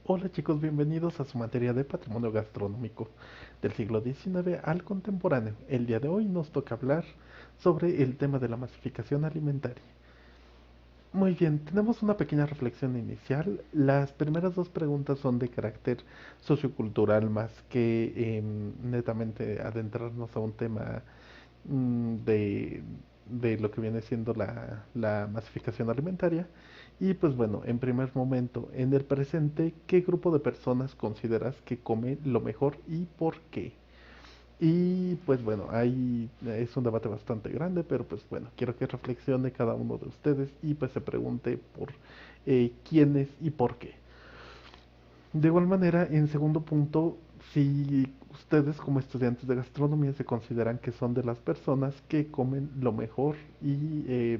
Hola chicos, bienvenidos a su materia de patrimonio gastronómico del siglo XIX al contemporáneo. El día de hoy nos toca hablar sobre el tema de la masificación alimentaria. Muy bien, tenemos una pequeña reflexión inicial. Las primeras dos preguntas son de carácter sociocultural más que netamente adentrarnos a un tema de lo que viene siendo la masificación alimentaria. Y pues bueno, en primer momento, en el presente, ¿qué grupo de personas consideras que come lo mejor y por qué? Y pues bueno, ahí es un debate bastante grande, pero pues bueno, quiero que reflexione cada uno de ustedes y pues se pregunte por quiénes y por qué. De igual manera, en segundo punto, si ustedes como estudiantes de gastronomía se consideran que son de las personas que comen lo mejor y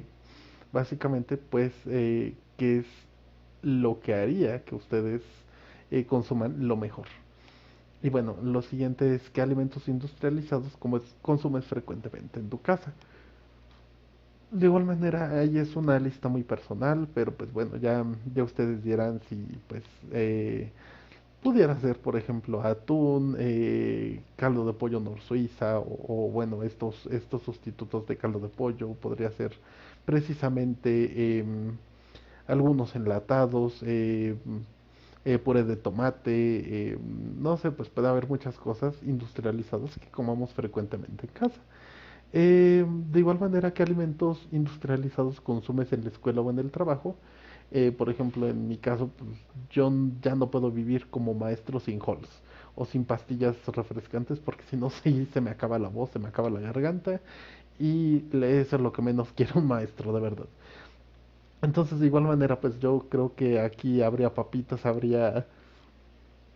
básicamente pues qué es lo que haría que ustedes consuman lo mejor. Y bueno, lo siguiente es qué alimentos industrializados consumes frecuentemente en tu casa. De igual manera, ahí es una lista muy personal, pero pues bueno, ya ustedes dirán si pues eh, pudiera ser, por ejemplo, atún, caldo de pollo nor Suiza o, bueno, estos sustitutos de caldo de pollo. Podría ser precisamente algunos enlatados, puré de tomate, no sé, pues puede haber muchas cosas industrializadas que comamos frecuentemente en casa. De igual manera, ¿qué alimentos industrializados consumes en la escuela o en el trabajo? Por ejemplo, en mi caso, pues, ya no puedo vivir como maestro sin Halls o sin pastillas refrescantes porque si no, sí, se me acaba la voz, se me acaba la garganta y eso es lo que menos quiere un maestro, de verdad. Entonces, de igual manera, pues yo creo que aquí habría papitas, habría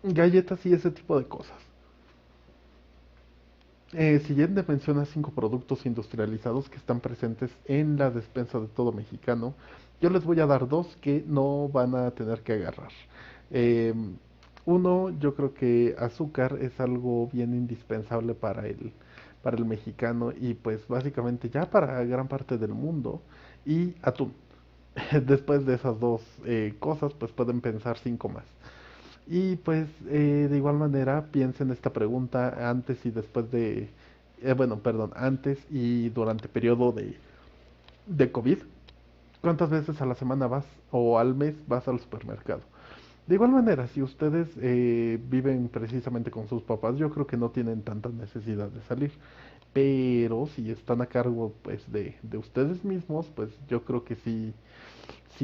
galletas y ese tipo de cosas. Siguiente menciona cinco productos industrializados que están presentes en la despensa de todo mexicano. Yo les voy a dar dos que no van a tener que agarrar. Eh, Uno, yo creo que azúcar es algo bien indispensable para el mexicano y pues básicamente ya para gran parte del mundo. Y atún. Después de esas dos cosas, pues pueden pensar cinco más. Y pues de igual manera piensen esta pregunta antes y después bueno, perdón, antes y durante periodo de COVID. ¿Cuántas veces a la semana vas o al mes vas al supermercado? De igual manera, si ustedes viven precisamente con sus papás, yo creo que no tienen tanta necesidad de salir. Pero si están a cargo pues de ustedes mismos, pues yo creo que sí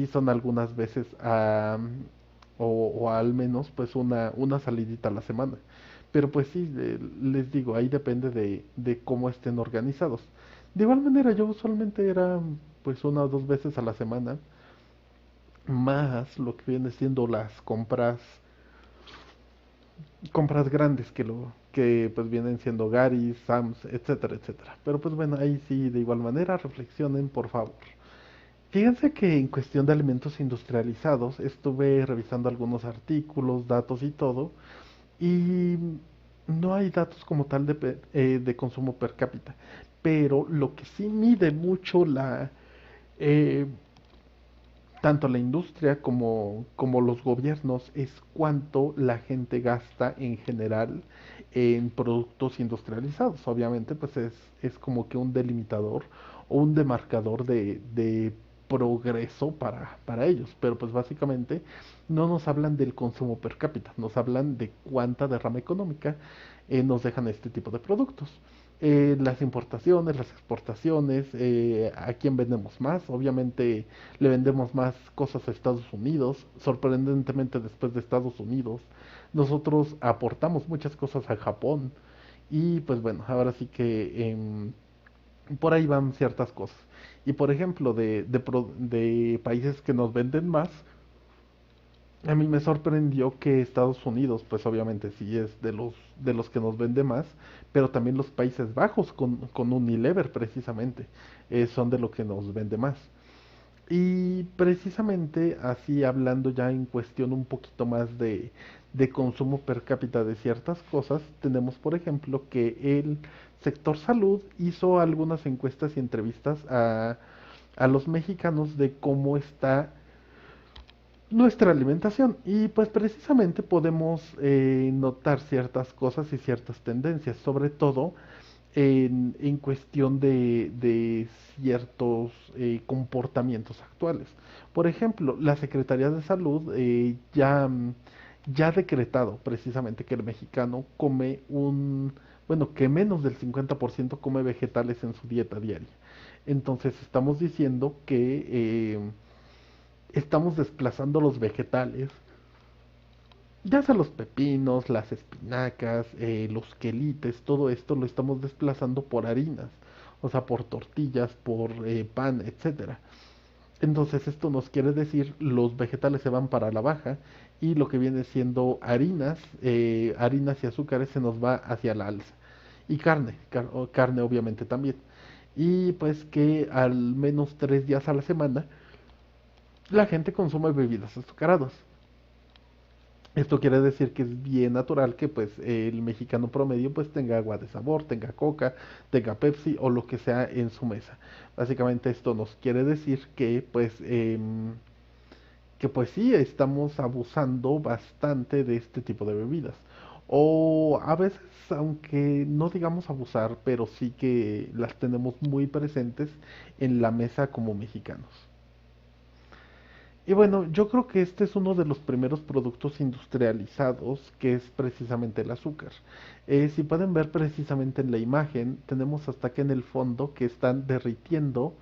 son algunas veces o al menos pues una salidita a la semana. Pero pues sí, les digo, ahí depende de cómo estén organizados. De igual manera, yo usualmente era pues una o dos veces a la semana, más lo que viene siendo las compras grandes que pues vienen siendo Gary's, Sam's, etcétera, etcétera. Pero pues bueno, ahí sí, de igual manera, reflexionen, por favor. Fíjense que en cuestión de alimentos industrializados estuve revisando algunos artículos, datos y todo, y no hay datos como tal de consumo per cápita, pero lo que sí mide mucho eh, tanto la industria como los gobiernos es cuánto la gente gasta en general en productos industrializados. Obviamente, pues es como que un delimitador o un demarcador de progreso para ellos. Pero pues básicamente no nos hablan del consumo per cápita, nos hablan de cuánta derrama económica nos dejan este tipo de productos. Las importaciones, las exportaciones, a quién vendemos más. Obviamente le vendemos más cosas a Estados Unidos, sorprendentemente después de Estados Unidos. Nosotros aportamos muchas cosas a Japón y pues bueno, ahora sí que por ahí van ciertas cosas. Y por ejemplo, de países que nos venden más, a mí me sorprendió que Estados Unidos, pues obviamente sí es de los que nos vende más, pero también los Países Bajos con Unilever precisamente son de lo que nos vende más. Y precisamente así hablando ya en cuestión un poquito más de consumo per cápita de ciertas cosas, tenemos por ejemplo que el sector salud hizo algunas encuestas y entrevistas a los mexicanos de cómo está nuestra alimentación. Y pues precisamente podemos notar ciertas cosas y ciertas tendencias, sobre todo en cuestión de ciertos comportamientos actuales. Por ejemplo, la Secretaría de Salud ya ha decretado precisamente que el mexicano come bueno, que menos del 50% come vegetales en su dieta diaria. Entonces estamos diciendo que estamos desplazando los vegetales, ya sea los pepinos, las espinacas, los quelites, todo esto lo estamos desplazando por harinas, o sea, por tortillas, por pan, etcétera. Entonces esto nos quiere decir los vegetales se van para la baja y lo que viene siendo harinas y azúcares se nos va hacia la alza. Y carne obviamente también. Y pues que al menos 3 días a la semana la gente consume bebidas azucaradas. Esto quiere decir que es bien natural que pues el mexicano promedio pues tenga agua de sabor, tenga coca, tenga Pepsi o lo que sea en su mesa. Básicamente esto nos quiere decir que pues sí estamos abusando bastante de este tipo de bebidas. O a veces, aunque no digamos abusar, pero sí que las tenemos muy presentes en la mesa como mexicanos. Y bueno, yo creo que este es uno de los primeros productos industrializados que es precisamente el azúcar. Si pueden ver precisamente en la imagen, tenemos hasta que en el fondo que están derritiendo,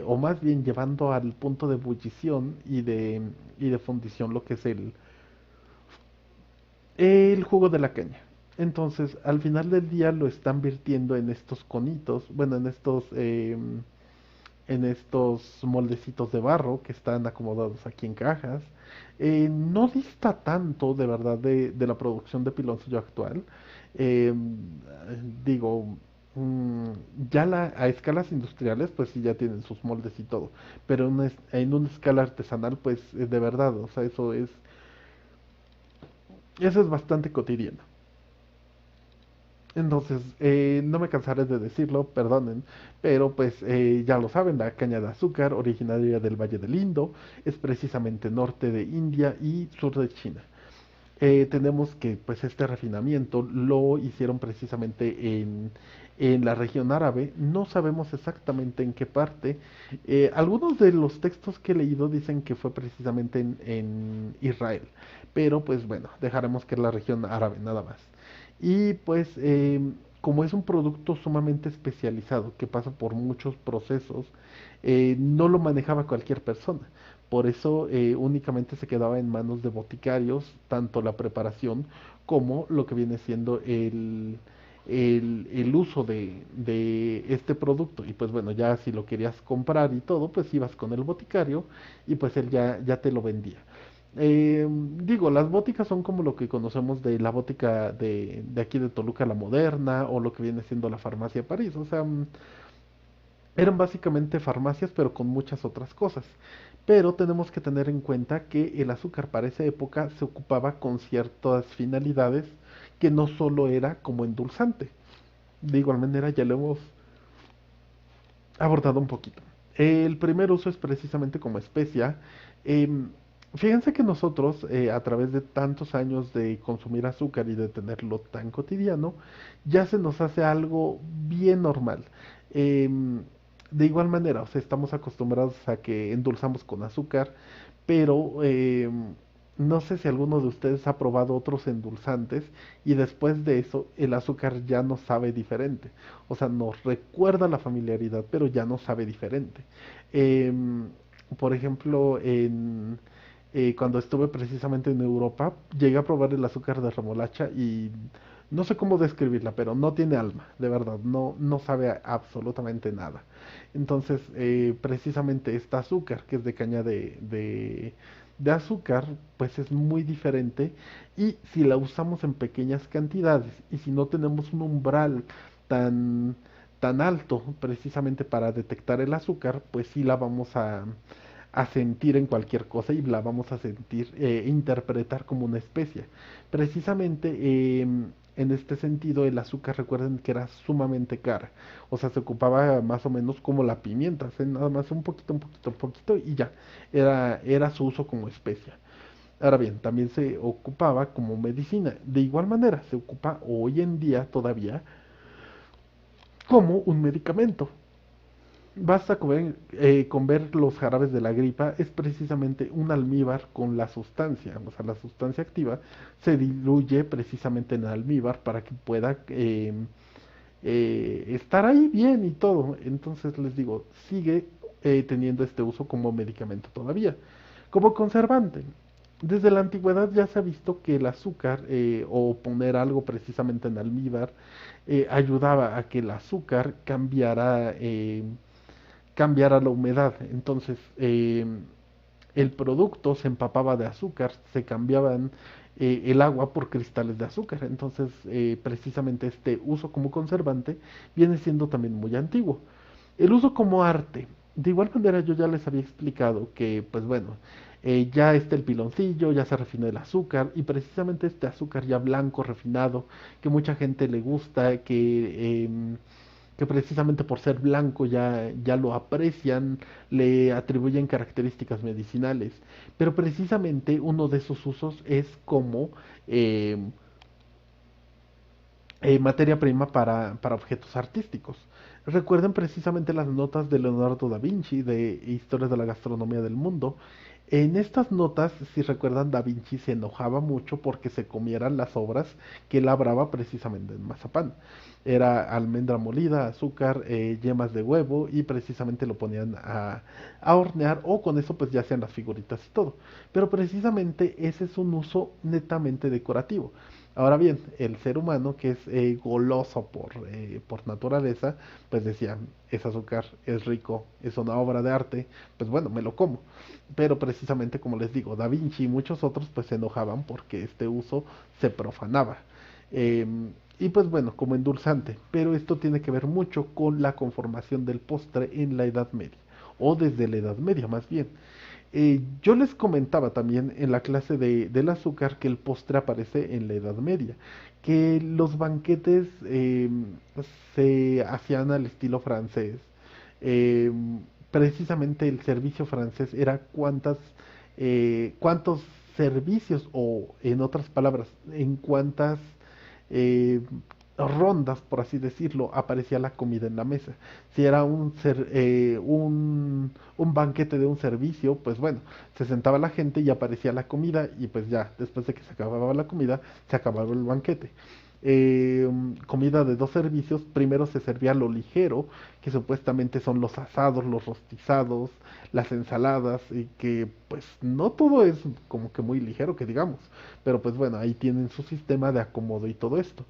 o más bien llevando al punto de ebullición y de fundición lo que es el jugo de la caña. Entonces, al final del día lo están virtiendo en estos conitos, bueno, en estos moldecitos de barro que están acomodados aquí en cajas. No dista tanto de verdad de la producción de piloncillo actual. Eh, digo, mm, ya a escalas industriales pues sí ya tienen sus moldes y todo, pero en una escala artesanal pues de verdad, o sea, eso es bastante cotidiano. Entonces, no me cansaré de decirlo, perdonen, pero pues ya lo saben, la caña de azúcar, originaria del Valle del Indo, es precisamente norte de India y sur de China. Tenemos que pues este refinamiento lo hicieron precisamente en la región árabe, no sabemos exactamente en qué parte. Algunos de los textos que he leído dicen que fue precisamente en Israel, pero pues bueno, dejaremos que es la región árabe nada más. Y pues como es un producto sumamente especializado que pasa por muchos procesos, no lo manejaba cualquier persona. Por eso únicamente se quedaba en manos de boticarios, tanto la preparación como lo que viene siendo el uso de este producto. Y pues bueno, ya si lo querías comprar y todo, pues ibas con el boticario y pues él ya te lo vendía. Digo, las boticas son como lo que conocemos de la botica de aquí de Toluca, la Moderna, o lo que viene siendo la farmacia de París. O sea, eran básicamente farmacias, pero con muchas otras cosas. Pero tenemos que tener en cuenta que el azúcar para esa época se ocupaba con ciertas finalidades que no solo era como endulzante. De igual manera, ya lo hemos abordado un poquito. El primer uso es precisamente como especia. Em, Fíjense que nosotros, a través de tantos años de consumir azúcar y de tenerlo tan cotidiano, ya se nos hace algo bien normal. Em, de igual manera, o sea, estamos acostumbrados a que endulzamos con azúcar, pero no sé si alguno de ustedes ha probado otros endulzantes y después de eso el azúcar ya no sabe diferente. O sea, nos recuerda la familiaridad, pero ya no sabe diferente. Em, por ejemplo, cuando estuve precisamente en Europa, llegué a probar el azúcar de remolacha y no sé cómo describirla, pero no tiene alma, de verdad, no sabe absolutamente nada. Entonces, precisamente esta azúcar, que es de caña de azúcar, pues es muy diferente y si la usamos en pequeñas cantidades y si no tenemos un umbral tan, tan alto precisamente para detectar el azúcar, pues sí la vamos a sentir en cualquier cosa y la vamos a sentir, interpretar como una especie. Precisamente En este sentido, el azúcar, recuerden que era sumamente cara. O sea, se ocupaba más o menos como la pimienta, nada más un poquito, un poquito y ya. Era su uso como especia. Ahora bien, también se ocupaba como medicina. De igual manera, se ocupa hoy en día todavía como un medicamento. Basta con ver los jarabes de la gripa, es precisamente un almíbar con la sustancia, o sea, la sustancia activa se diluye precisamente en el almíbar para que pueda estar ahí bien y todo. Entonces les digo, sigue teniendo este uso como medicamento todavía, como conservante. Desde la antigüedad ya se ha visto que el azúcar o poner algo precisamente en almíbar ayudaba a que el azúcar cambiara la humedad. Entonces, el producto se empapaba de azúcar, se cambiaban el agua por cristales de azúcar. Entonces, precisamente este uso como conservante viene siendo también muy antiguo. El uso como arte. De igual manera, yo ya les había explicado que, pues bueno, ya está el piloncillo, ya se refinó el azúcar, y precisamente este azúcar ya blanco, refinado, que mucha gente le gusta, que precisamente por ser blanco ya lo aprecian, le atribuyen características medicinales. Pero precisamente uno de esos usos es como eh, materia prima para objetos artísticos. Recuerden precisamente las notas de Leonardo da Vinci de Historia de la Gastronomía del Mundo. En estas notas, si recuerdan, Da Vinci se enojaba mucho porque se comieran las obras que él labraba precisamente en mazapán. Era almendra molida, azúcar, yemas de huevo y precisamente lo ponían a hornear o con eso pues ya hacían las figuritas y todo. Pero precisamente ese es un uso netamente decorativo. Ahora bien, el ser humano, que es goloso por naturaleza, pues decía, es azúcar, es rico, es una obra de arte, pues bueno, me lo como. Pero precisamente como les digo, Da Vinci y muchos otros pues se enojaban porque este uso se profanaba. Y pues bueno, como endulzante, pero esto tiene que ver mucho con la conformación del postre en la Edad Media, o desde la Edad Media más bien. Yo les comentaba también en la clase del azúcar que el postre aparece en la Edad Media, que los banquetes se hacían al estilo francés. Eh, Precisamente el servicio francés era cuántos servicios, o en otras palabras, en cuántas eh, rondas, por así decirlo, aparecía la comida en la mesa. Si era un banquete de un servicio, pues bueno, se sentaba la gente y aparecía la comida y pues ya, después de que se acababa la comida, se acababa el banquete. Comida de dos servicios, primero se servía lo ligero, que supuestamente son los asados, los rostizados, las ensaladas, y que pues no todo es como que muy ligero que digamos, pero pues bueno, ahí tienen su sistema de acomodo y todo esto.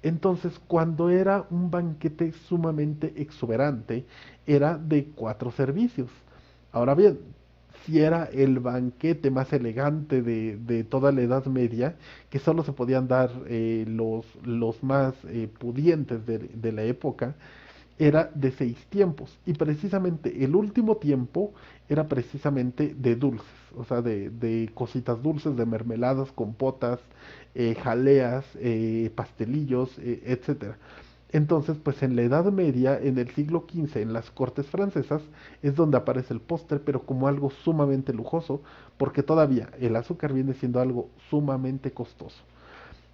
Entonces, cuando era un banquete sumamente exuberante, era de cuatro servicios. Ahora bien, si era el banquete más elegante de toda la Edad Media, que solo se podían dar los más pudientes de la época, era de seis tiempos. Y precisamente el último tiempo era precisamente de dulces, o sea, de cositas dulces, de mermeladas, compotas, jaleas, pastelillos, etcétera. Entonces, pues en la Edad Media, en el siglo XV, en las cortes francesas, es donde aparece el postre, pero como algo sumamente lujoso, porque todavía el azúcar viene siendo algo sumamente costoso.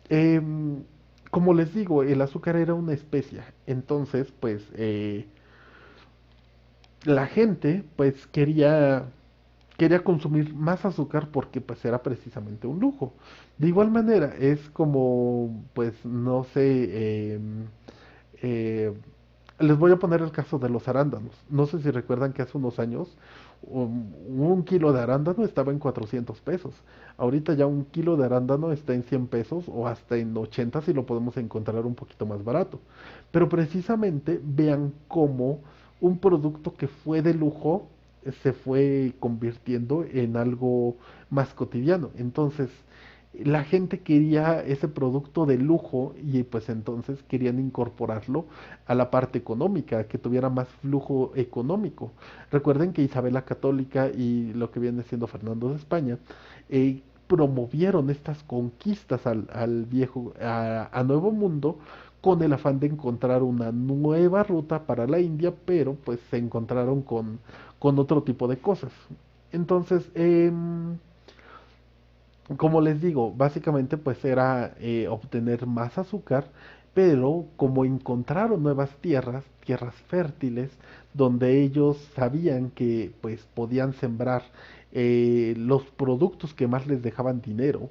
Em, Como les digo, el azúcar era una especia, entonces pues la gente pues quería consumir más azúcar porque pues era precisamente un lujo. De igual manera, es como pues no sé, eh, les voy a poner el caso de los arándanos. No sé si recuerdan que hace unos años un kilo de arándano estaba en 400 pesos. Ahorita ya un kilo de arándano está en 100 pesos o hasta en 80 si lo podemos encontrar un poquito más barato. Pero precisamente vean cómo un producto que fue de lujo se fue convirtiendo en algo más cotidiano. Entonces, la gente quería ese producto de lujo y pues entonces querían incorporarlo a la parte económica, que tuviera más flujo económico. Recuerden que Isabel la Católica y lo que viene siendo Fernando de España promovieron estas conquistas a Nuevo Mundo con el afán de encontrar una nueva ruta para la India, pero pues se encontraron con otro tipo de cosas. Entonces, como les digo, básicamente pues era obtener más azúcar, pero como encontraron nuevas tierras, tierras fértiles, donde ellos sabían que pues podían sembrar los productos que más les dejaban dinero,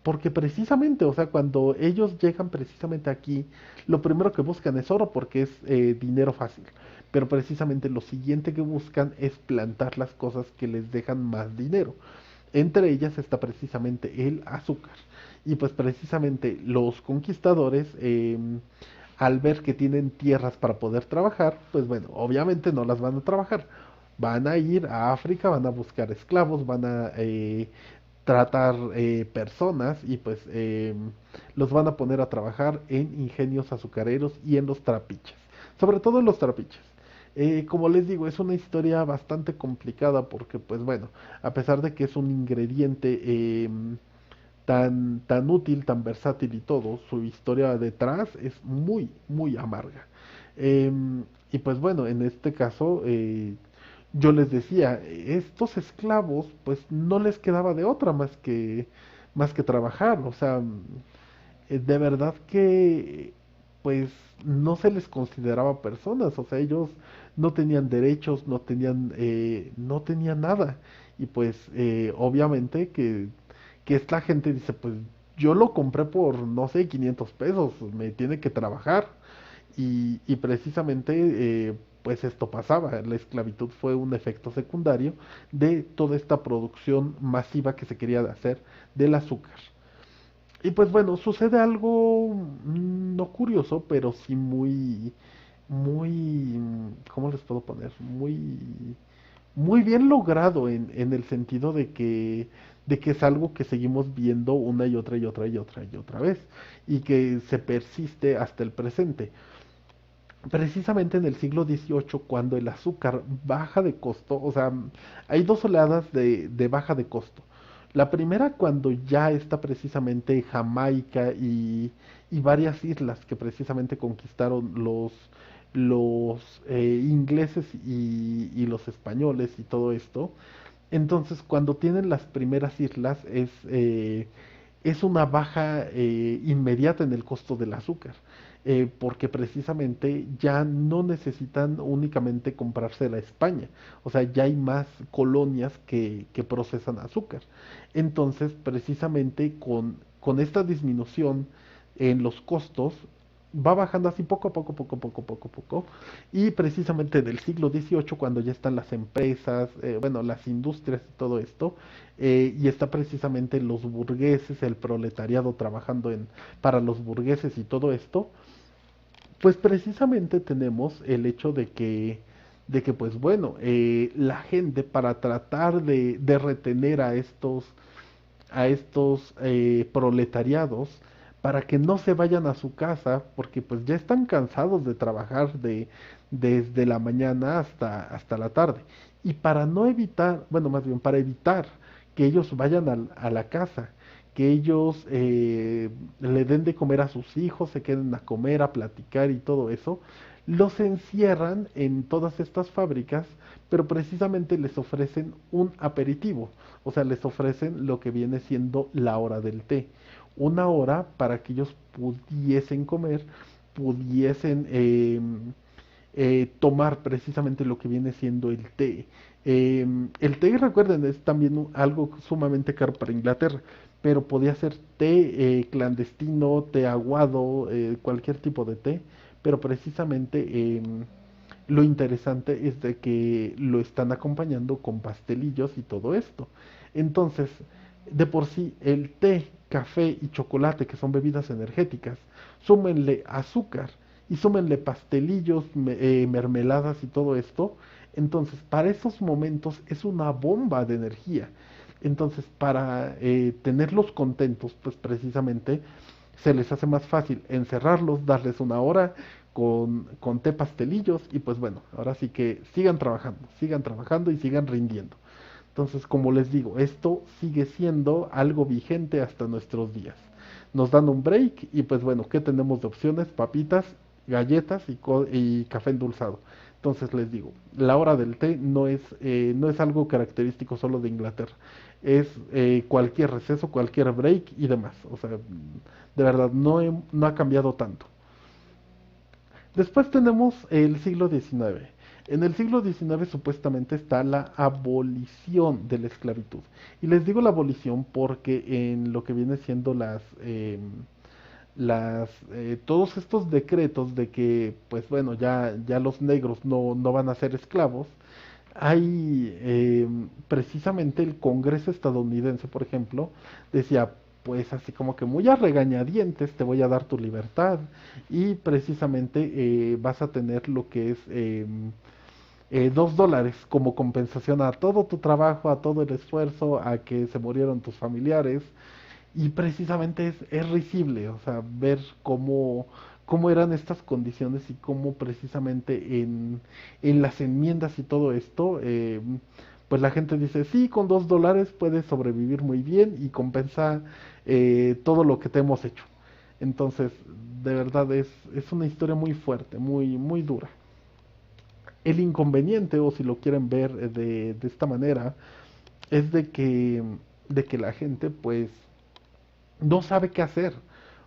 porque precisamente, o sea, cuando ellos llegan precisamente aquí, lo primero que buscan es oro porque es dinero fácil, pero precisamente lo siguiente que buscan es plantar las cosas que les dejan más dinero. Entre ellas está precisamente el azúcar. Y pues precisamente los conquistadores, al ver que tienen tierras para poder trabajar, pues bueno, obviamente no las van a trabajar. Van a ir a África, van a buscar esclavos, van a tratar personas y pues los van a poner a trabajar en ingenios azucareros y en los trapiches. Sobre todo en los trapiches. Como les digo, es una historia bastante complicada porque, pues bueno, a pesar de que es un ingrediente tan útil, tan versátil y todo, su historia detrás es muy, muy amarga. Y pues bueno, en este caso, yo les decía, estos esclavos, pues no les quedaba de otra más que trabajar, o sea, de verdad que pues no se les consideraba personas, o sea, ellos no tenían derechos, no tenían nada. Y pues obviamente que esta gente dice, pues yo lo compré por, no sé, 500 pesos, me tiene que trabajar. Y precisamente pues esto pasaba, la esclavitud fue un efecto secundario de toda esta producción masiva que se quería hacer del azúcar. Y pues bueno, sucede algo no curioso, pero sí ¿cómo les puedo poner? Muy bien logrado en el sentido de que es algo que seguimos viendo una y otra y otra y otra y otra vez, y que se persiste hasta el presente. Precisamente en el siglo XVIII, cuando el azúcar baja de costo, o sea, hay dos oleadas de baja de costo. La primera cuando ya está precisamente Jamaica y varias islas que precisamente conquistaron los ingleses y los españoles y todo esto. Entonces, cuando tienen las primeras islas es una baja inmediata en el costo del azúcar, porque precisamente ya no necesitan únicamente comprársela a España, o sea, ya hay más colonias que procesan azúcar. Entonces, precisamente con esta disminución en los costos, va bajando así poco a poco, poco a poco, poco a poco, y precisamente del siglo XVIII, cuando ya están las empresas, bueno, las industrias y todo esto, y está precisamente los burgueses, el proletariado trabajando para los burgueses y todo esto, pues precisamente tenemos el hecho de que pues bueno, la gente para tratar de retener a estos proletariados para que no se vayan a su casa porque pues ya están cansados de trabajar desde la mañana hasta la tarde. Y para no evitar, bueno, más bien para evitar que ellos vayan a la casa, que ellos le den de comer a sus hijos, se queden a comer, a platicar y todo eso, los encierran en todas estas fábricas, pero precisamente les ofrecen un aperitivo, o sea, les ofrecen lo que viene siendo la hora del té, una hora para que ellos pudiesen comer, pudiesen tomar precisamente lo que viene siendo el té. El té, recuerden, es también algo sumamente caro para Inglaterra, pero podía ser té clandestino, té aguado, cualquier tipo de té, pero precisamente lo interesante es de que lo están acompañando con pastelillos y todo esto. Entonces, de por sí, el té, café y chocolate, que son bebidas energéticas, súmenle azúcar y súmenle pastelillos, mermeladas y todo esto. Entonces, para esos momentos es una bomba de energía. Entonces, para tenerlos contentos, pues precisamente se les hace más fácil encerrarlos, darles una hora con té pastelillos y pues bueno, ahora sí que sigan trabajando y sigan rindiendo. Entonces, como les digo, esto sigue siendo algo vigente hasta nuestros días. Nos dan un break y pues bueno, ¿qué tenemos de opciones? Papitas, galletas y café endulzado. Entonces les digo, la hora del té no es algo característico solo de Inglaterra. Es cualquier receso, cualquier break y demás. O sea, de verdad, no ha cambiado tanto. Después tenemos el siglo XIX. En el siglo XIX supuestamente está la abolición de la esclavitud. Y les digo la abolición porque en lo que viene siendo todos estos decretos de que, pues bueno, ya los negros no van a ser esclavos, hay precisamente el Congreso estadounidense, por ejemplo, decía, pues así como que muy a regañadientes te voy a dar tu libertad y precisamente vas a tener lo que es $2 como compensación a todo tu trabajo, a todo el esfuerzo, a que se murieron tus familiares. Y precisamente es risible, o sea, ver cómo eran estas condiciones y cómo precisamente en las enmiendas y todo esto, pues la gente dice, sí, con $2 puedes sobrevivir muy bien y compensa todo lo que te hemos hecho. Entonces, de verdad es una historia muy fuerte, muy dura. El inconveniente, o si lo quieren ver de esta manera, es de que la gente pues no sabe qué hacer.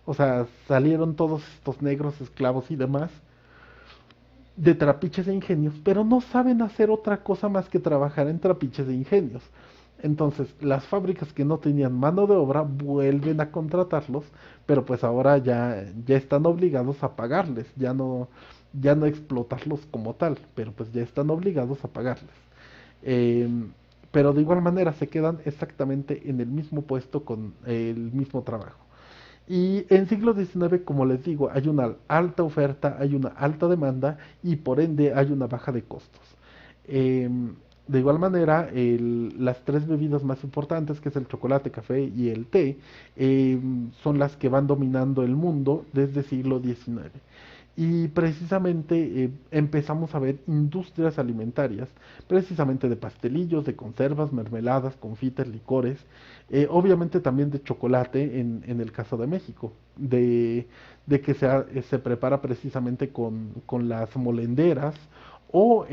O sea, salieron todos estos negros esclavos y demás de trapiches e ingenios, pero no saben hacer otra cosa más que trabajar en trapiches e ingenios. Entonces, las fábricas que no tenían mano de obra vuelven a contratarlos, pero pues ahora ya están obligados a pagarles, ya no explotarlos como tal, pero pues ya están obligados a pagarles. Em, pero de igual manera se quedan exactamente en el mismo puesto con el mismo trabajo. Y en siglo XIX, como les digo, hay una alta oferta, hay una alta demanda y por ende hay una baja de costos. De igual manera, las tres bebidas más importantes, que es el chocolate, café y el té, son las que van dominando el mundo desde siglo XIX. Y precisamente empezamos a ver industrias alimentarias, precisamente de pastelillos, de conservas, mermeladas, confites, licores, obviamente también de chocolate en el caso de México, de que se prepara precisamente con las molenderas o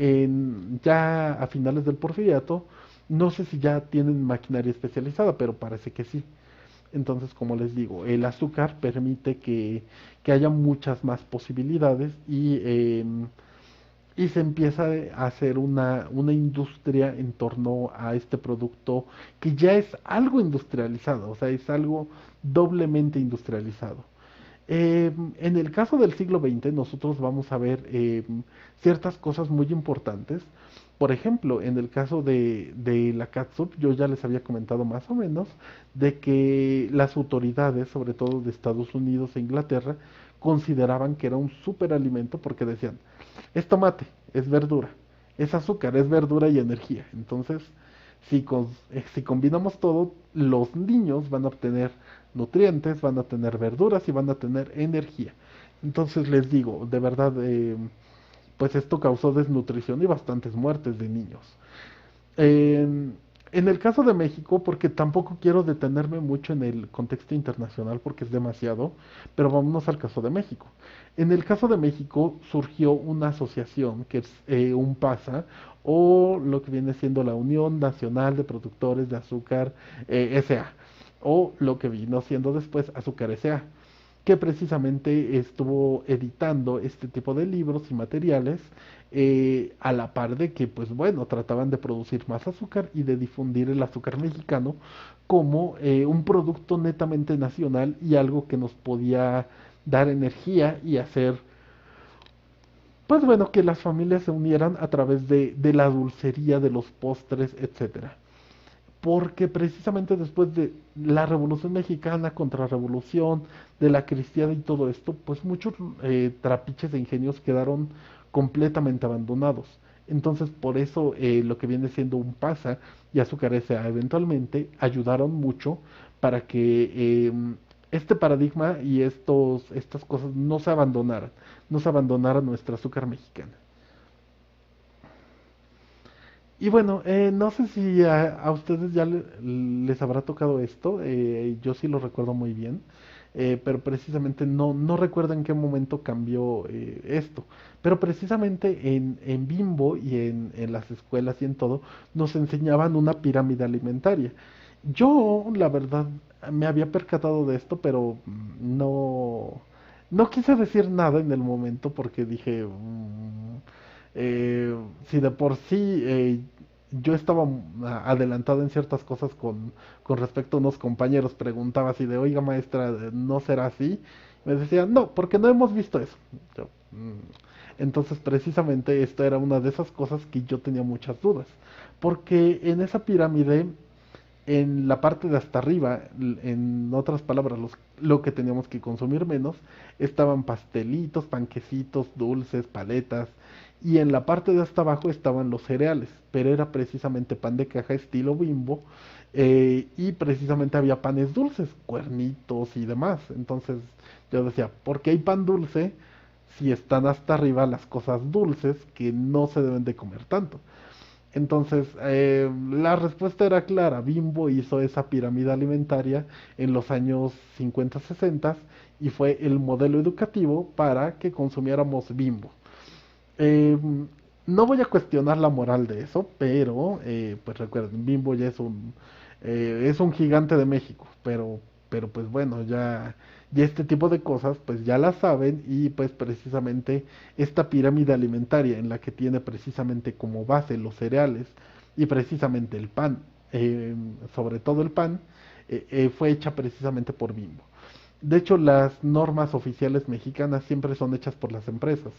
ya a finales del Porfiriato, no sé si ya tienen maquinaria especializada, pero parece que sí. Entonces, como les digo, el azúcar permite que haya muchas más posibilidades y se empieza a hacer una industria en torno a este producto que ya es algo industrializado, o sea, es algo doblemente industrializado. En el caso del siglo XX, nosotros vamos a ver ciertas cosas muy importantes. Por ejemplo, en el caso de la catsup, yo ya les había comentado más o menos de que las autoridades, sobre todo de Estados Unidos e Inglaterra, consideraban que era un superalimento porque decían, es tomate, es verdura, es azúcar, es verdura y energía. Entonces, si combinamos todo, los niños van a obtener nutrientes, van a tener verduras y van a tener energía. Entonces les digo, de verdad, pues esto causó desnutrición y bastantes muertes de niños. En el caso de México, porque tampoco quiero detenerme mucho en el contexto internacional porque es demasiado, pero vámonos al caso de México. En el caso de México surgió una asociación que es UNPASA o lo que viene siendo la Unión Nacional de Productores de Azúcar SA o lo que vino siendo después Azúcar SA, que precisamente estuvo editando este tipo de libros y materiales a la par de que, pues bueno, trataban de producir más azúcar y de difundir el azúcar mexicano como un producto netamente nacional y algo que nos podía dar energía y hacer, pues bueno, que las familias se unieran a través de la dulcería, de los postres, etcétera. Porque precisamente después de la Revolución Mexicana, Contrarrevolución, de la cristiada y todo esto, pues muchos trapiches de ingenios quedaron completamente abandonados. Entonces, por eso lo que viene siendo un PASA y Azúcar S.A. eventualmente ayudaron mucho para que este paradigma y estas cosas no se abandonara nuestra azúcar mexicana. Y bueno, no sé si a ustedes ya les habrá tocado esto, yo sí lo recuerdo muy bien, pero precisamente no recuerdo en qué momento cambió esto. Pero precisamente en Bimbo y en las escuelas y en todo, nos enseñaban una pirámide alimentaria. Yo, la verdad, me había percatado de esto, pero no quise decir nada en el momento porque dije, si de por sí yo estaba adelantado en ciertas cosas con respecto a unos compañeros, preguntaba así de, oiga maestra, ¿no será así? Me decían, no, porque no hemos visto eso. Yo, Entonces, precisamente, esta era una de esas cosas que yo tenía muchas dudas. Porque en esa pirámide, en la parte de hasta arriba, en otras palabras, lo que teníamos que consumir menos, estaban pastelitos, panquecitos, dulces, paletas, y en la parte de hasta abajo estaban los cereales, pero era precisamente pan de caja estilo Bimbo, y precisamente había panes dulces, cuernitos y demás. Entonces yo decía, ¿por qué hay pan dulce si están hasta arriba las cosas dulces que no se deben de comer tanto? Entonces, la respuesta era clara. Bimbo hizo esa pirámide alimentaria en los años 50, 60 y fue el modelo educativo para que consumiéramos Bimbo. Eh, no voy a cuestionar la moral de eso, pero pues recuerden, Bimbo ya es un gigante de México, pero pues bueno, ya este tipo de cosas pues ya las saben y pues precisamente esta pirámide alimentaria en la que tiene precisamente como base los cereales y precisamente el pan, eh, sobre todo el pan, fue hecha precisamente por Bimbo. De hecho, las normas oficiales mexicanas siempre son hechas por las empresas.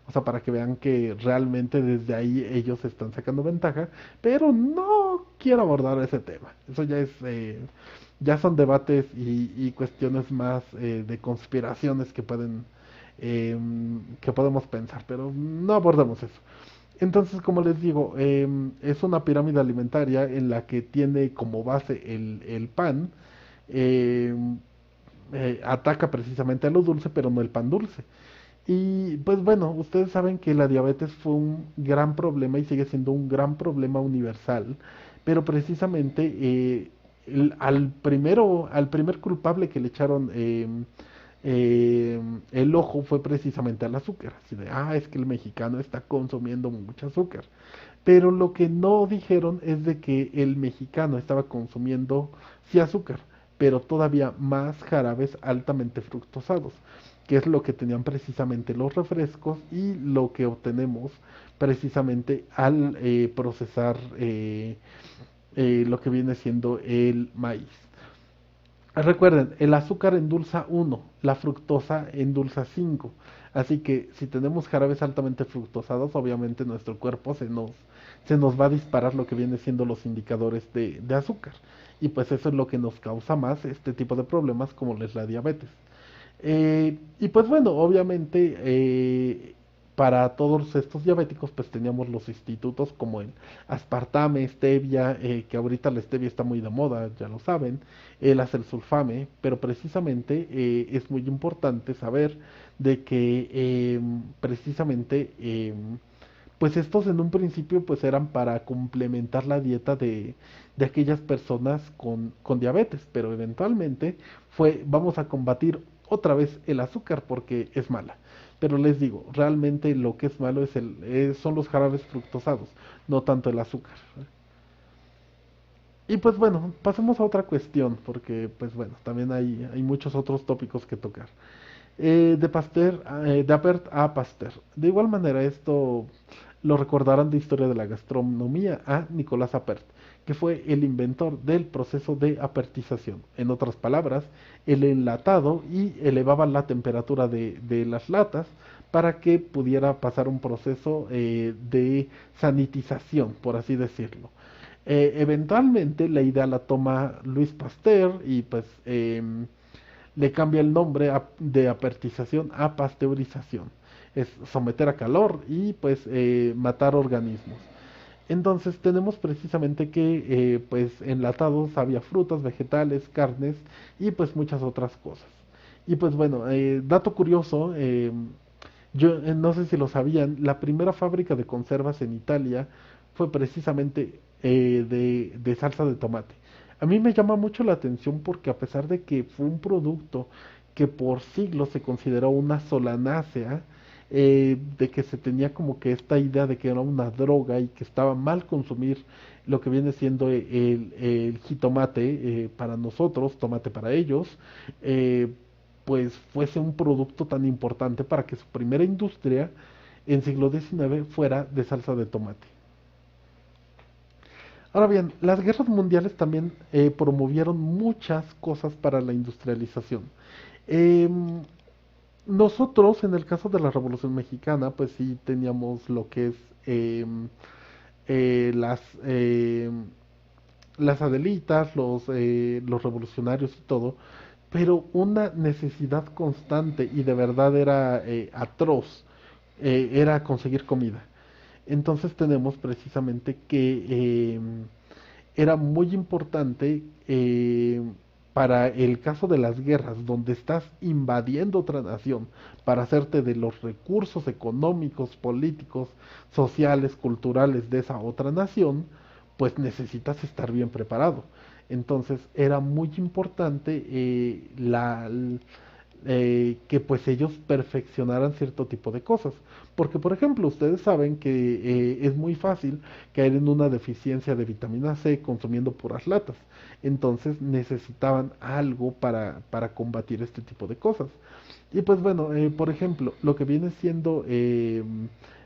O sea, para que vean que realmente desde ahí ellos están sacando ventaja. Pero no quiero abordar ese tema. Eso ya son debates y cuestiones más de conspiraciones que podemos pensar. Pero no abordemos eso. Entonces, como les digo, es una pirámide alimentaria en la que tiene como base el pan. em, Ataca precisamente a lo dulce, pero no el pan dulce. Y pues bueno, ustedes saben que la diabetes fue un gran problema y sigue siendo un gran problema universal, pero precisamente al primer culpable que le echaron el ojo fue precisamente al azúcar. Así de, es que el mexicano está consumiendo mucho azúcar. Pero lo que no dijeron es de que el mexicano estaba consumiendo, sí, azúcar, pero todavía más jarabes altamente fructosados, que es lo que tenían precisamente los refrescos y lo que obtenemos precisamente al procesar lo que viene siendo el maíz. Recuerden, el azúcar endulza 1, la fructosa endulza 5. Así que si tenemos jarabes altamente fructosados, obviamente nuestro cuerpo se nos va a disparar lo que viene siendo los indicadores de azúcar. Y pues eso es lo que nos causa más este tipo de problemas como es la diabetes. Y pues bueno, obviamente para todos estos diabéticos pues teníamos los institutos como el aspartame, stevia, que ahorita la stevia está muy de moda, ya lo saben, el acesulfame, pero precisamente es muy importante saber de que precisamente pues estos en un principio pues eran para complementar la dieta de aquellas personas con diabetes, pero eventualmente vamos a combatir otra vez el azúcar porque es mala. Pero les digo, realmente lo que es malo son los jarabes fructosados, no tanto el azúcar. Y pues bueno, pasemos a otra cuestión, porque pues bueno, también hay muchos otros tópicos que tocar. De Appert a Pasteur. De igual manera, esto lo recordarán de Historia de la Gastronomía a Nicolás Appert, que fue el inventor del proceso de apertización. En otras palabras, el enlatado y elevaba la temperatura de las latas para que pudiera pasar un proceso de sanitización, por así decirlo. Eventualmente la idea la toma Luis Pasteur y pues le cambia el nombre de apertización a pasteurización. Es someter a calor y pues matar organismos. Entonces tenemos precisamente que pues enlatados había frutas, vegetales, carnes y pues muchas otras cosas. Y pues bueno, dato curioso, yo no sé si lo sabían, la primera fábrica de conservas en Italia fue precisamente de salsa de tomate. A mí me llama mucho la atención porque a pesar de que fue un producto que por siglos se consideró una solanácea, de que se tenía como que esta idea de que era una droga y que estaba mal consumir lo que viene siendo el jitomate para nosotros, tomate para ellos, eh, pues fuese un producto tan importante para que su primera industria en siglo XIX fuera de salsa de tomate. Ahora bien, las guerras mundiales también promovieron muchas cosas para la industrialización. Em, Nosotros, en el caso de la Revolución Mexicana, pues sí teníamos lo que es em, eh, las, em, las Adelitas, los revolucionarios y todo, pero una necesidad constante y de verdad era atroz, era conseguir comida. Entonces tenemos precisamente que era muy importante para el caso de las guerras, donde estás invadiendo otra nación para hacerte de los recursos económicos, políticos, sociales, culturales de esa otra nación, pues necesitas estar bien preparado. Entonces era muy importante que pues ellos perfeccionaran cierto tipo de cosas. Porque por ejemplo, ustedes saben que es muy fácil caer en una deficiencia de vitamina C consumiendo puras latas. Entonces necesitaban algo para combatir este tipo de cosas. Y pues bueno, por ejemplo, lo que viene siendo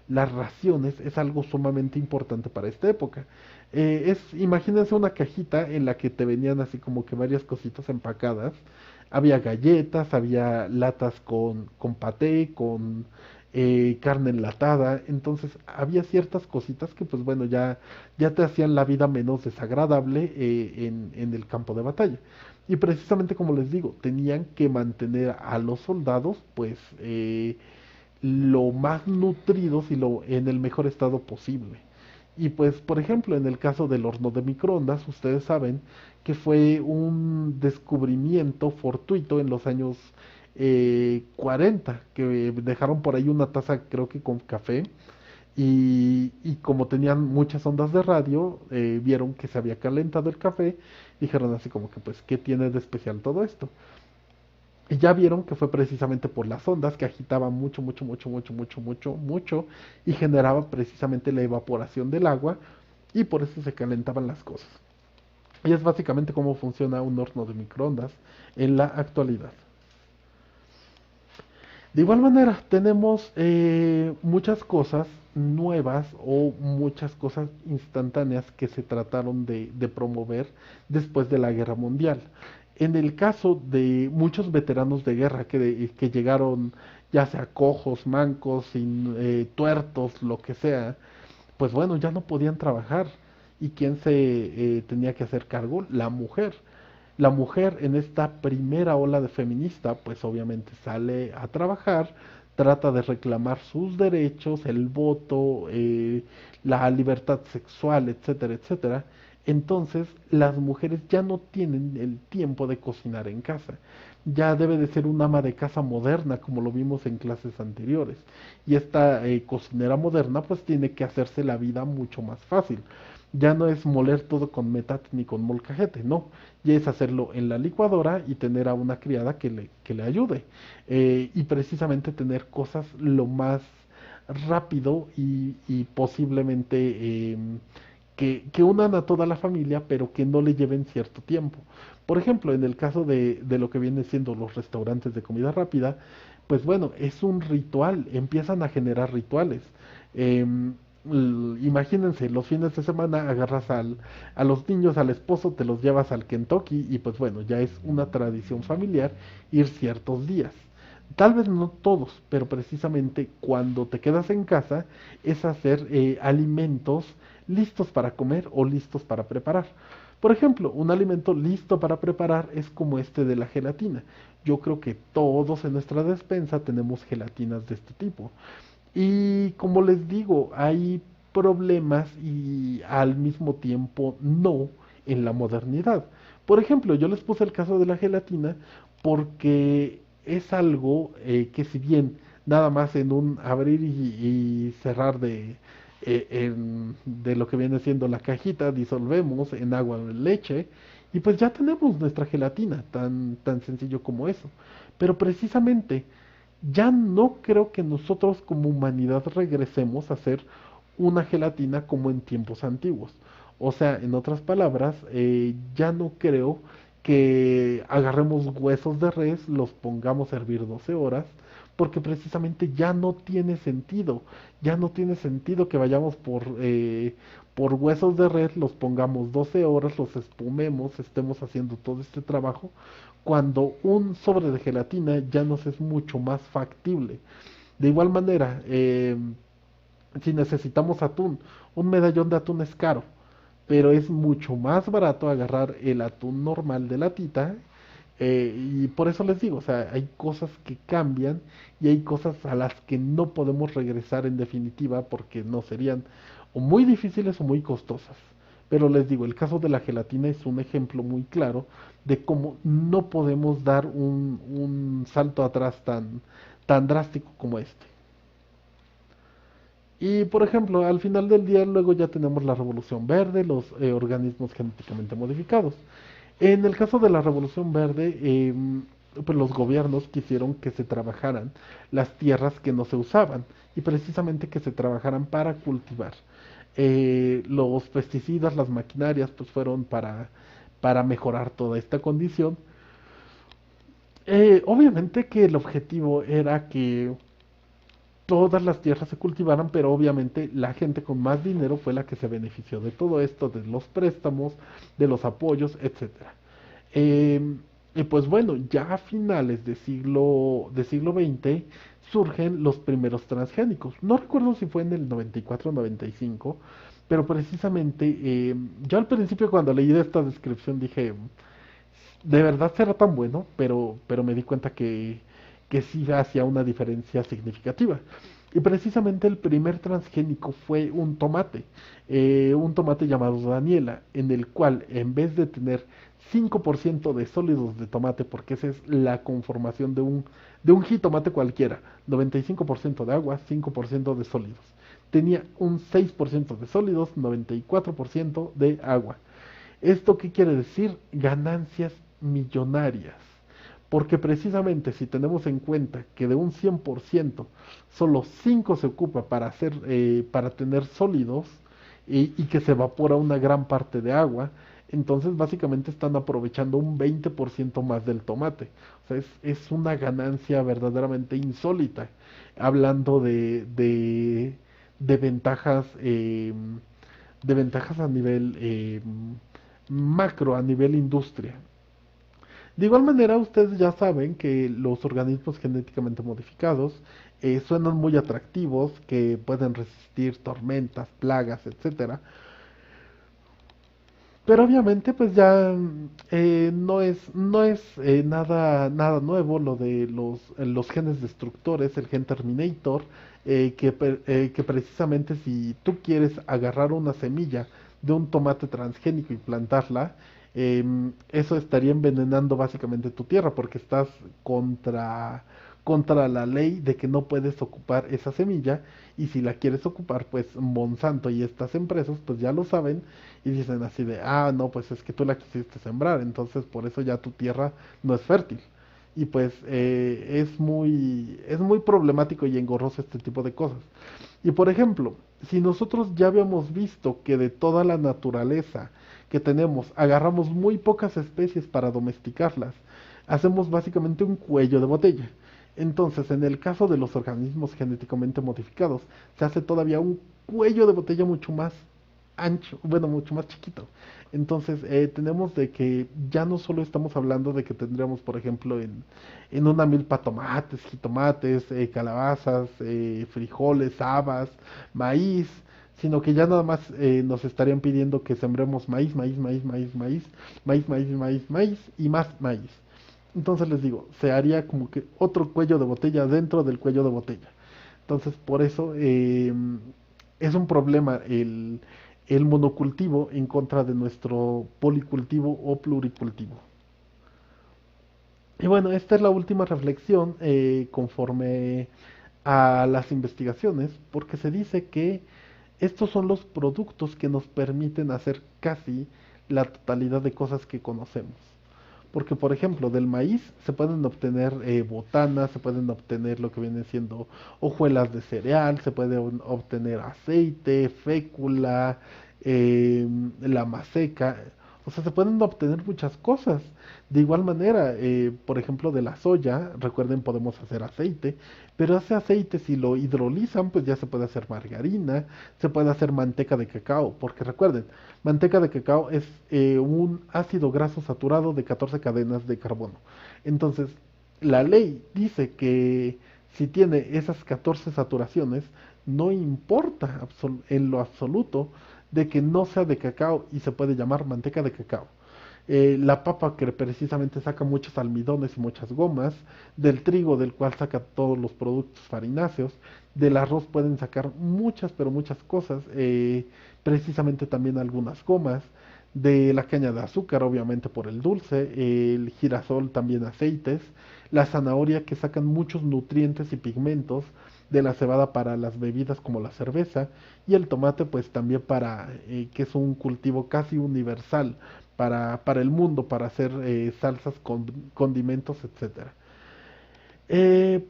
las raciones es algo sumamente importante para esta época. Imagínense una cajita en la que te venían así como que varias cositas empacadas. Había galletas, había latas con paté, con carne enlatada. Entonces había ciertas cositas que pues bueno, ya te hacían la vida menos desagradable en el campo de batalla. Y precisamente como les digo, tenían que mantener a los soldados pues lo más nutridos y en el mejor estado posible. Y pues, por ejemplo, en el caso del horno de microondas, ustedes saben que fue un descubrimiento fortuito en los años 40, que dejaron por ahí una taza, creo que con café, y como tenían muchas ondas de radio, vieron que se había calentado el café, dijeron así como que, pues, ¿qué tiene de especial todo esto? Y ya vieron que fue precisamente por las ondas que agitaban mucho, mucho, mucho, mucho, mucho, mucho, mucho y generaba precisamente la evaporación del agua y por eso se calentaban las cosas. Y es básicamente cómo funciona un horno de microondas en la actualidad. De igual manera, tenemos muchas cosas nuevas o muchas cosas instantáneas que se trataron de promover después de la Guerra Mundial. En el caso de muchos veteranos de guerra que llegaron ya sea cojos, mancos, tuertos, lo que sea, pues bueno, ya no podían trabajar. ¿Y quién se tenía que hacer cargo? La mujer. La mujer en esta primera ola de feminista, pues obviamente sale a trabajar, trata de reclamar sus derechos, el voto, la libertad sexual, etcétera, etcétera. Entonces, las mujeres ya no tienen el tiempo de cocinar en casa. Ya debe de ser una ama de casa moderna, como lo vimos en clases anteriores. Y esta cocinera moderna, pues tiene que hacerse la vida mucho más fácil. Ya no es moler todo con metate ni con molcajete, no, ya es hacerlo en la licuadora y tener a una criada que le ayude. Y precisamente tener cosas lo más rápido y posiblemente que unan a toda la familia, pero que no le lleven cierto tiempo. Por ejemplo, en el caso de lo que vienen siendo los restaurantes de comida rápida, pues bueno, es un ritual, empiezan a generar rituales. Imagínense, los fines de semana agarras a los niños, al esposo, te los llevas al Kentucky y pues bueno, ya es una tradición familiar ir ciertos días. Tal vez no todos, pero precisamente cuando te quedas en casa es hacer alimentos listos para comer o listos para preparar. Por ejemplo, un alimento listo para preparar es como este de la gelatina. Yo creo que todos en nuestra despensa tenemos gelatinas de este tipo. Y como les digo, hay problemas y al mismo tiempo no en la modernidad. Por ejemplo, yo les puse el caso de la gelatina porque es algo que si bien nada más en un abrir y cerrar de lo que viene siendo la cajita, disolvemos en agua o en leche y pues ya tenemos nuestra gelatina, tan sencillo como eso. Pero precisamente ya no creo que nosotros como humanidad regresemos a hacer una gelatina como en tiempos antiguos. O sea, en otras palabras, ya no creo que agarremos huesos de res, los pongamos a hervir 12 horas, porque precisamente ya no tiene sentido. Ya no tiene sentido que vayamos por huesos de res, los pongamos 12 horas, los espumemos, estemos haciendo todo este trabajo, cuando un sobre de gelatina ya nos es mucho más factible. De igual manera, si necesitamos atún, un medallón de atún es caro, pero es mucho más barato agarrar el atún normal de latita. Y por eso les digo, o sea, hay cosas que cambian y hay cosas a las que no podemos regresar en definitiva porque no serían o muy difíciles o muy costosas. Pero les digo, el caso de la gelatina es un ejemplo muy claro de cómo no podemos dar un salto atrás tan drástico como este. Y por ejemplo, al final del día luego ya tenemos la revolución verde, los organismos genéticamente modificados. En el caso de la revolución verde, pues los gobiernos quisieron que se trabajaran las tierras que no se usaban y precisamente que se trabajaran para cultivar. Los pesticidas, las maquinarias, pues fueron para mejorar toda esta condición. Obviamente que el objetivo era que todas las tierras se cultivaran, pero obviamente la gente con más dinero fue la que se benefició de todo esto, de los préstamos, de los apoyos, etcétera. Eh, y pues bueno, ya a finales de siglo XX surgen los primeros transgénicos. No recuerdo si fue en el 94 o 95, pero precisamente yo al principio cuando leí de esta descripción dije, de verdad será tan bueno, pero me di cuenta que sí hacía una diferencia significativa. Y precisamente el primer transgénico fue un tomate llamado Daniela, en el cual en vez de tener 5% de sólidos de tomate, porque esa es la conformación de un jitomate cualquiera, 95% de agua, 5% de sólidos. Tenía un 6% de sólidos, 94% de agua. ¿Esto qué quiere decir? Ganancias millonarias. Porque precisamente si tenemos en cuenta que de un 100% solo 5 se ocupa para tener sólidos y que se evapora una gran parte de agua, entonces básicamente están aprovechando un 20% más del tomate. O sea, es una ganancia verdaderamente insólita, hablando de ventajas, de ventajas a nivel macro, a nivel industria. De igual manera, ustedes ya saben que los organismos genéticamente modificados suenan muy atractivos, que pueden resistir tormentas, plagas, etcétera. Pero obviamente, pues ya no es nada nuevo lo de los genes destructores, el gen Terminator, que precisamente si tú quieres agarrar una semilla de un tomate transgénico y plantarla, eso estaría envenenando básicamente tu tierra porque estás contra la ley de que no puedes ocupar esa semilla y si la quieres ocupar, pues Monsanto y estas empresas pues ya lo saben y dicen así de, ah, no, pues es que tú la quisiste sembrar, entonces por eso ya tu tierra no es fértil. Y pues es muy problemático y engorroso este tipo de cosas. Y por ejemplo, si nosotros ya habíamos visto que de toda la naturaleza que tenemos, agarramos muy pocas especies para domesticarlas, hacemos básicamente un cuello de botella. Entonces, en el caso de los organismos genéticamente modificados, se hace todavía un cuello de botella mucho más ancho, bueno, mucho más chiquito. Entonces, tenemos de que ya no solo estamos hablando de que tendríamos, por ejemplo, en una milpa tomates, jitomates, calabazas, frijoles, habas, maíz, sino que ya nada más nos estarían pidiendo que sembremos maíz, maíz, maíz, maíz, maíz, maíz, maíz, maíz, maíz y más maíz. Entonces les digo, se haría como que otro cuello de botella dentro del cuello de botella. Entonces, por eso es un problema el monocultivo en contra de nuestro policultivo o pluricultivo. Y bueno, esta es la última reflexión conforme a las investigaciones, porque se dice que Estos son los productos que nos permiten hacer casi la totalidad de cosas que conocemos. Porque, por ejemplo, del maíz se pueden obtener botanas, se pueden obtener lo que viene siendo hojuelas de cereal, se puede obtener aceite, fécula, la maseca. O sea, se pueden obtener muchas cosas. De igual manera, por ejemplo, de la soya, recuerden, podemos hacer aceite, pero ese aceite si lo hidrolizan, pues ya se puede hacer margarina, se puede hacer manteca de cacao, porque recuerden, manteca de cacao es un ácido graso saturado de 14 cadenas de carbono. Entonces, la ley dice que si tiene esas 14 saturaciones, no importa en lo absoluto de que no sea de cacao y se puede llamar manteca de cacao. La papa que precisamente saca muchos almidones y muchas gomas, del trigo del cual saca todos los productos farináceos, del arroz pueden sacar muchas, pero muchas cosas, precisamente también algunas gomas, de la caña de azúcar obviamente por el dulce, el girasol también aceites, la zanahoria que sacan muchos nutrientes y pigmentos, de la cebada para las bebidas como la cerveza, y el tomate pues también para, que es un cultivo casi universal para el mundo, para hacer salsas, condimentos, etcétera.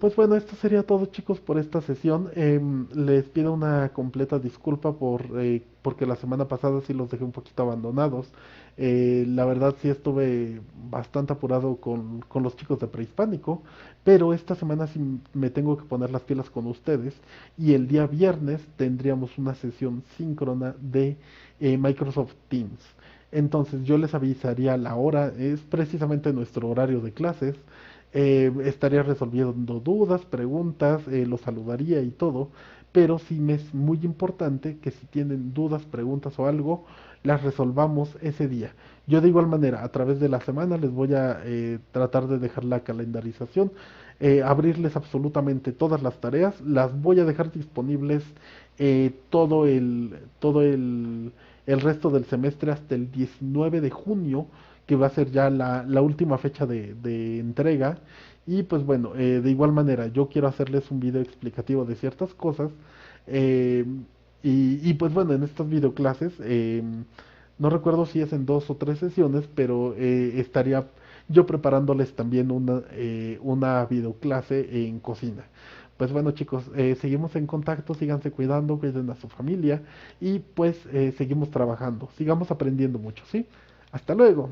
Pues bueno, esto sería todo chicos por esta sesión. Les pido una completa disculpa porque la semana pasada sí los dejé un poquito abandonados. La verdad sí estuve bastante apurado con los chicos de Prehispánico, pero esta semana sí me tengo que poner las pilas con ustedes y el día viernes tendríamos una sesión síncrona de Microsoft Teams. Entonces yo les avisaría la hora, es precisamente nuestro horario de clases. Estaría resolviendo dudas, preguntas, los saludaría y todo, pero sí me es muy importante que si tienen dudas, preguntas o algo, las resolvamos ese día. Yo de igual manera, a través de la semana les voy a tratar de dejar la calendarización, abrirles absolutamente todas las tareas, las voy a dejar disponibles el resto del semestre hasta el 19 de junio, que va a ser ya la última fecha de entrega. Y pues bueno, de igual manera, yo quiero hacerles un video explicativo de ciertas cosas. eh, y pues bueno, en estas videoclases, no recuerdo si es en 2 o 3 sesiones, pero estaría yo preparándoles también una videoclase en cocina. Pues bueno chicos, seguimos en contacto, síganse cuidando, cuiden a su familia y pues seguimos trabajando, sigamos aprendiendo mucho, ¿sí? Hasta luego.